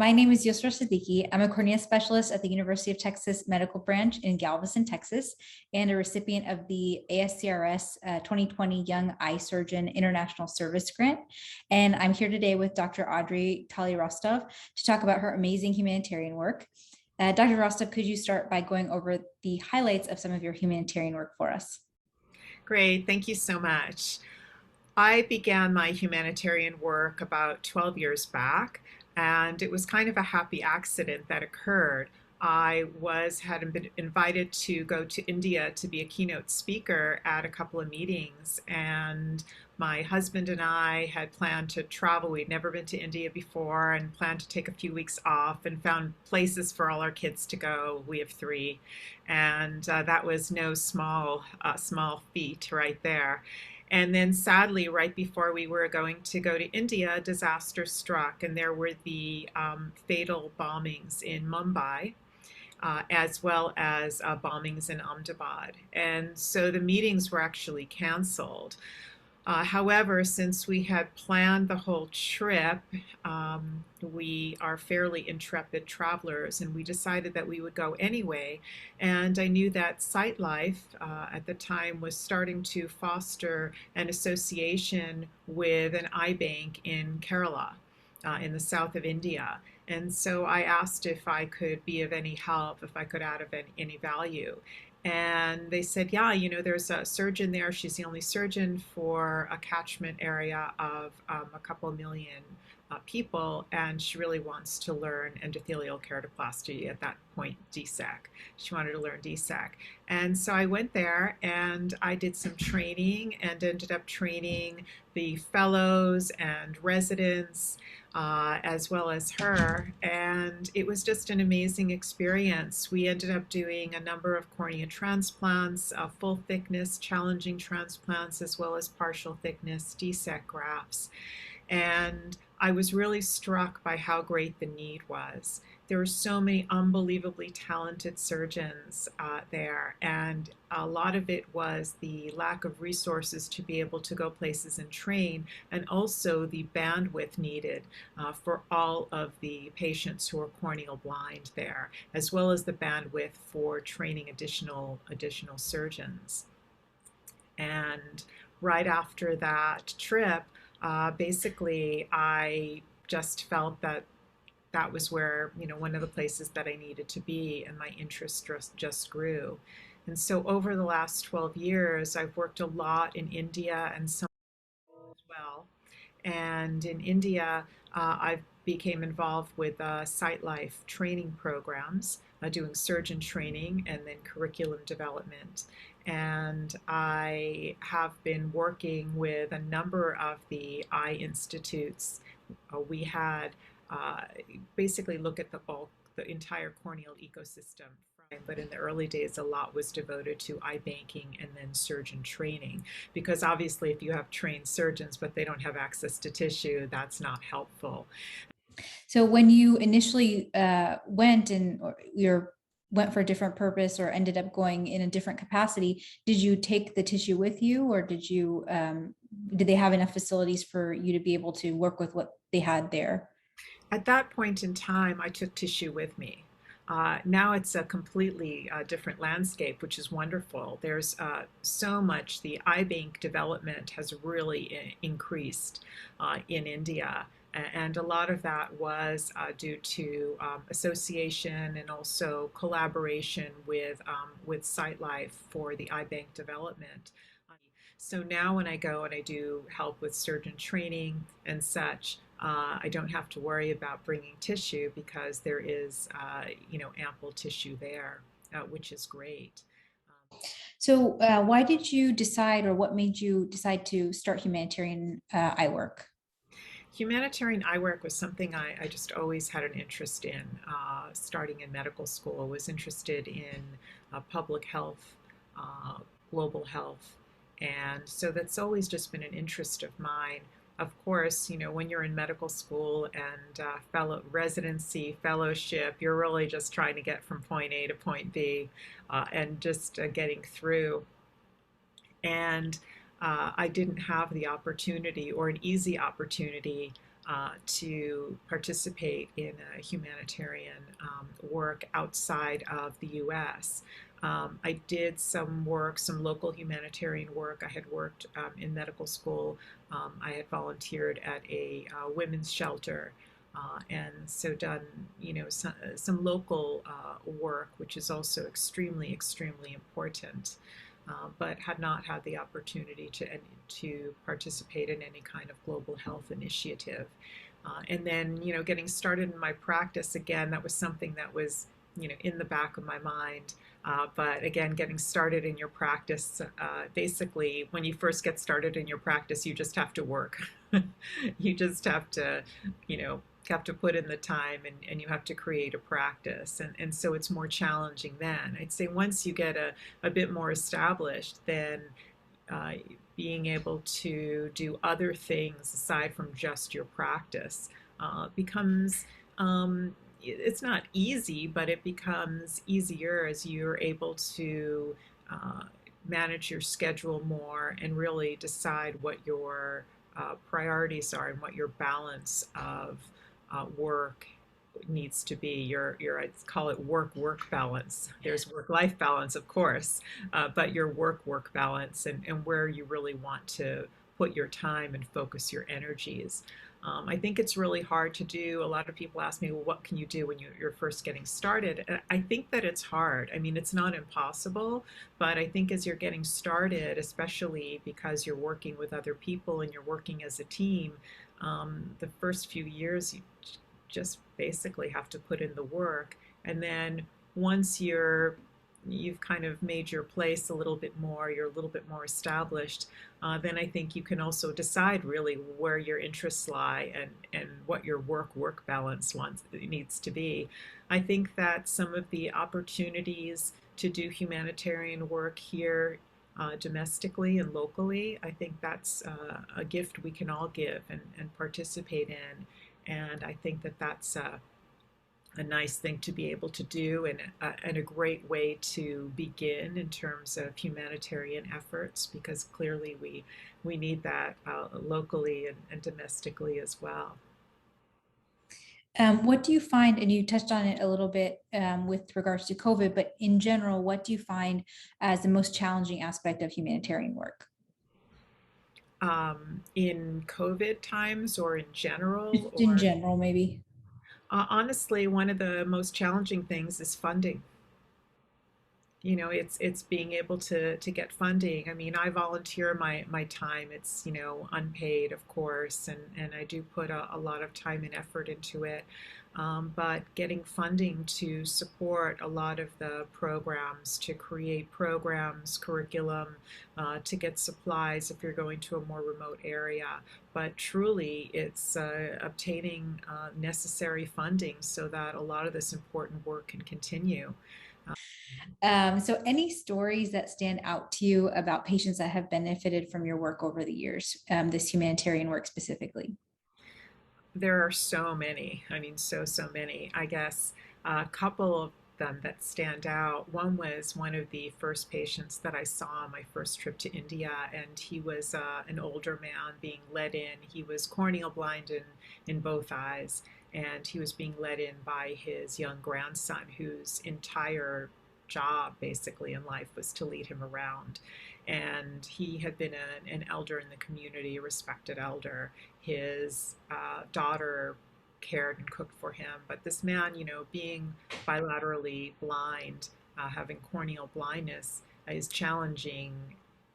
My name is Yusra Siddiqui. I'm a cornea specialist at the University of Texas Medical Branch in Galveston, Texas, and a recipient of the ASCRS 2020 Young Eye Surgeon International Service Grant. And I'm here today with Dr. Audrey Talley Rostov to talk about her amazing humanitarian work. Dr. Rostov, could you start by going over the highlights of some of your humanitarian work for us? Great, thank you so much. I began my humanitarian work about 12 years back, and it was kind of a happy accident that occurred. Had been invited to go to India to be a keynote speaker at a couple of meetings, and my husband and I had planned to travel. We'd never been to India before and planned to take a few weeks off and found places for all our kids to go. We have three, and that was no small feat right there. And then sadly, right before we were going to go to India, a disaster struck, and there were the fatal bombings in Mumbai, as well as bombings in Ahmedabad. And so the meetings were actually canceled. However, since we had planned the whole trip, we are fairly intrepid travelers, and we decided that we would go anyway. And I knew that SightLife at the time was starting to foster an association with an eye bank in Kerala, in the south of India. And so I asked if I could be of any help, if I could add of any value. And they said, yeah, there's a surgeon there. She's the only surgeon for a catchment area of a couple million people, and she really wants to learn endothelial keratoplasty, at that point DSEC. She wanted to learn DSEC. And so I went there and I did some training and ended up training the fellows and residents, as well as her. And it was just an amazing experience. We ended up doing a number of cornea transplants, full thickness, challenging transplants, as well as partial thickness DSEC grafts. And I was really struck by how great the need was. There were so many unbelievably talented surgeons there, and a lot of it was the lack of resources to be able to go places and train, and also the bandwidth needed for all of the patients who are corneal blind there, as well as the bandwidth for training additional surgeons. And right after that trip, basically, I just felt that that was where, one of the places that I needed to be, and my interest just grew. And so over the last 12 years, I've worked a lot in India and some as well. And in India, I became involved with SightLife training programs, doing surgeon training and then curriculum development. And I have been working with a number of the eye institutes. We had basically look at the entire corneal ecosystem. But in the early days, a lot was devoted to eye banking and then surgeon training. Because obviously, if you have trained surgeons but they don't have access to tissue, that's not helpful. So when you initially went and went for a different purpose or ended up going in a different capacity, did you take the tissue with you, or did they have enough facilities for you to be able to work with what they had there? At that point in time, I took tissue with me. Now it's a completely different landscape, which is wonderful. There's so much, the eye bank development has really increased in India. And a lot of that was due to association and also collaboration with SightLife for the eye bank development. So now when I go and I do help with surgeon training and such, I don't have to worry about bringing tissue because there is, ample tissue there, which is great. So why did you decide, or what made you decide to start humanitarian eye work? Humanitarian eye work was something I just always had an interest in. Starting in medical school, I was interested in public health, uh, global health, and so that's always just been an interest of mine. Of course, when you're in medical school and fellow residency, fellowship, you're really just trying to get from point A to point B, and just getting through. And I didn't have the opportunity or an easy opportunity to participate in a humanitarian work outside of the US. I did some work, some local humanitarian work. I had worked in medical school. I had volunteered at a women's shelter. And so done, some local work, which is also extremely, extremely important, but had not had the opportunity to participate in any kind of global health initiative. And then, getting started in my practice again, that was something that was, in the back of my mind. But again, getting started in your practice, basically, when you first get started in your practice, you just have to work. You just you know, have to put in the time and you have to create a practice. And so it's more challenging then. I'd say once you get a bit more established, then uh, being able to do other things aside from just your practice becomes it's not easy, but it becomes easier as you're able to uh, manage your schedule more and really decide what your priorities are and what your balance of work needs to be. Your I call it work balance. There's work life balance, of course, but your work balance and where you really want to put your time and focus your energies. I think it's really hard to do. A lot of people ask me, well, what can you do when you're first getting started? And I think that it's hard. I mean, it's not impossible, but I think as you're getting started, especially because you're working with other people and you're working as a team, the first few years you just basically have to put in the work. And then once you've kind of made your place a little bit more, you're a little bit more established, then I think you can also decide really where your interests lie and what your work balance needs to be. I think that some of the opportunities to do humanitarian work here domestically and locally, I think that's a gift we can all give and participate in. And I think that that's a nice thing to be able to do and a great way to begin in terms of humanitarian efforts because clearly we need that locally and domestically as well. What do you find, and you touched on it a little bit with regards to COVID, but in general, what do you find as the most challenging aspect of humanitarian work? In COVID times or in general, Just in or general, maybe. honestly, one of the most challenging things is funding. It's being able to get funding. I mean, I volunteer my time. It's unpaid, of course, and I do put a lot of time and effort into it. But getting funding to support a lot of the programs, to create programs, curriculum, to get supplies if you're going to a more remote area. But truly, it's obtaining necessary funding so that a lot of this important work can continue. So any stories that stand out to you about patients that have benefited from your work over the years, this humanitarian work specifically? There are so many. I mean, so many. I guess a couple of them that stand out. One was one of the first patients that I saw on my first trip to India, and he was an older man being led in. He was corneal blind in both eyes, and he was being led in by his young grandson, whose entire job basically in life was to lead him around. And he had been an elder in the community, a respected elder. His daughter cared and cooked for him. But this man, being bilaterally blind, having corneal blindness, is challenging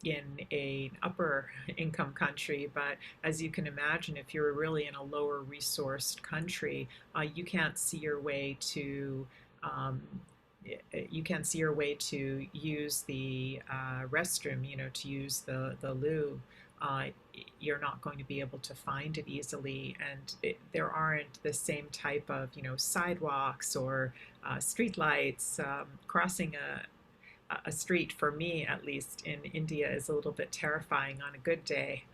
in an upper income country. But as you can imagine, if you're really in a lower resourced country, you can't see your way to um, you can't see your way to use the restroom, to use the loo. Uh, you're not going to be able to find it easily, and there aren't the same type of, sidewalks or street lights. Crossing a street, for me at least in India, is a little bit terrifying on a good day.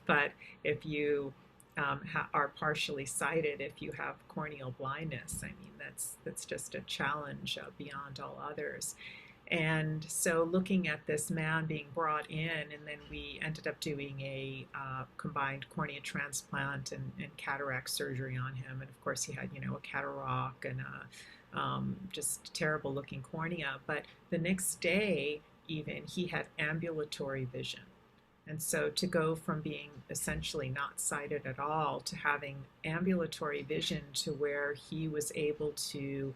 But if you are partially sighted, if you have corneal blindness, I mean, that's just a challenge beyond all others. And so looking at this man being brought in, and then we ended up doing a combined cornea transplant and cataract surgery on him. And of course, he had, a cataract and a just terrible looking cornea. But the next day, even, he had ambulatory vision. And so to go from being essentially not sighted at all to having ambulatory vision to where he was able to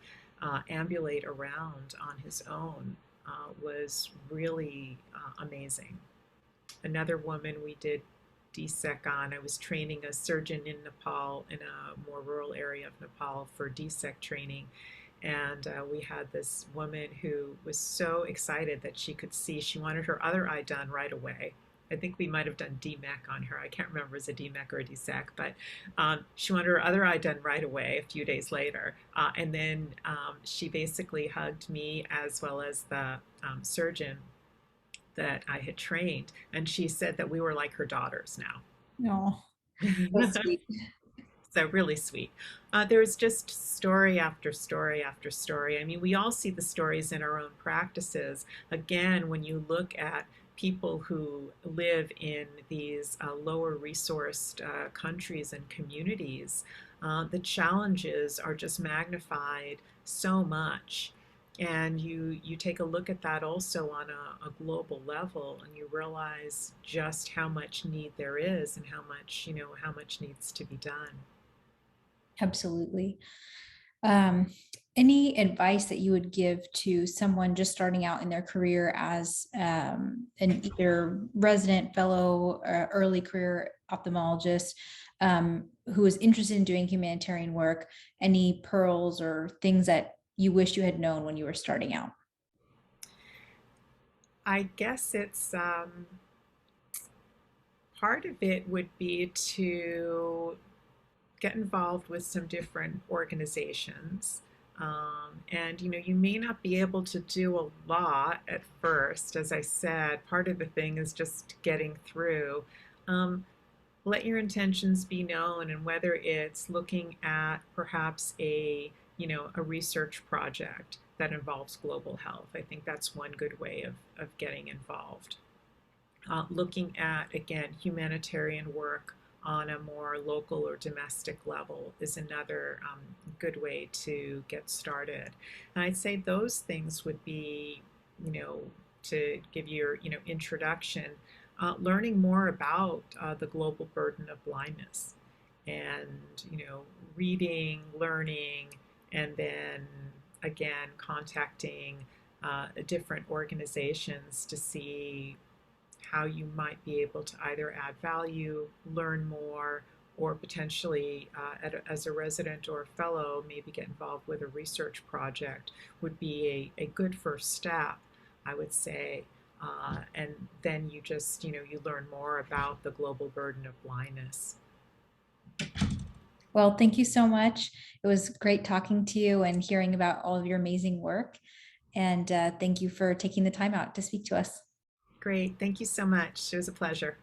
ambulate around on his own was really amazing. Another woman we did DSEC on, I was training a surgeon in Nepal, in a more rural area of Nepal, for DSEC training. And we had this woman who was so excited that she could see. She wanted her other eye done right away. I think we might have done DMEC on her. I can't remember if it was a DMEC or a DSEC, but she wanted her other eye done right away a few days later. And then she basically hugged me as well as the surgeon that I had trained. And she said that we were like her daughters No, now. that's sweet. So really sweet. There's just story after story after story. I mean, we all see the stories in our own practices. Again, when you look at people who live in these lower resourced countries and communities, the challenges are just magnified so much. And you take a look at that also on a global level, and you realize just how much need there is and how much needs to be done. Absolutely. Any advice that you would give to someone just starting out in their career as an either resident, fellow, early career ophthalmologist who is interested in doing humanitarian work? Any pearls or things that you wish you had known when you were starting out? I guess it's part of it would be to get involved with some different organizations. And you may not be able to do a lot at first. As I said, part of the thing is just getting through. Let your intentions be known, and whether it's looking at perhaps a research project that involves global health. I think that's one good way of getting involved. Looking at, again, humanitarian work on a more local or domestic level is another good way to get started. And I'd say those things would be, to give your, introduction, learning more about the global burden of blindness, and, reading, learning, and then again contacting different organizations to see how you might be able to either add value, learn more, or potentially as a resident or a fellow, maybe get involved with a research project would be a good first step, I would say. And then you just, you learn more about the global burden of blindness. Well, thank you so much. It was great talking to you and hearing about all of your amazing work. And thank you for taking the time out to speak to us. Great. Thank you so much. It was a pleasure.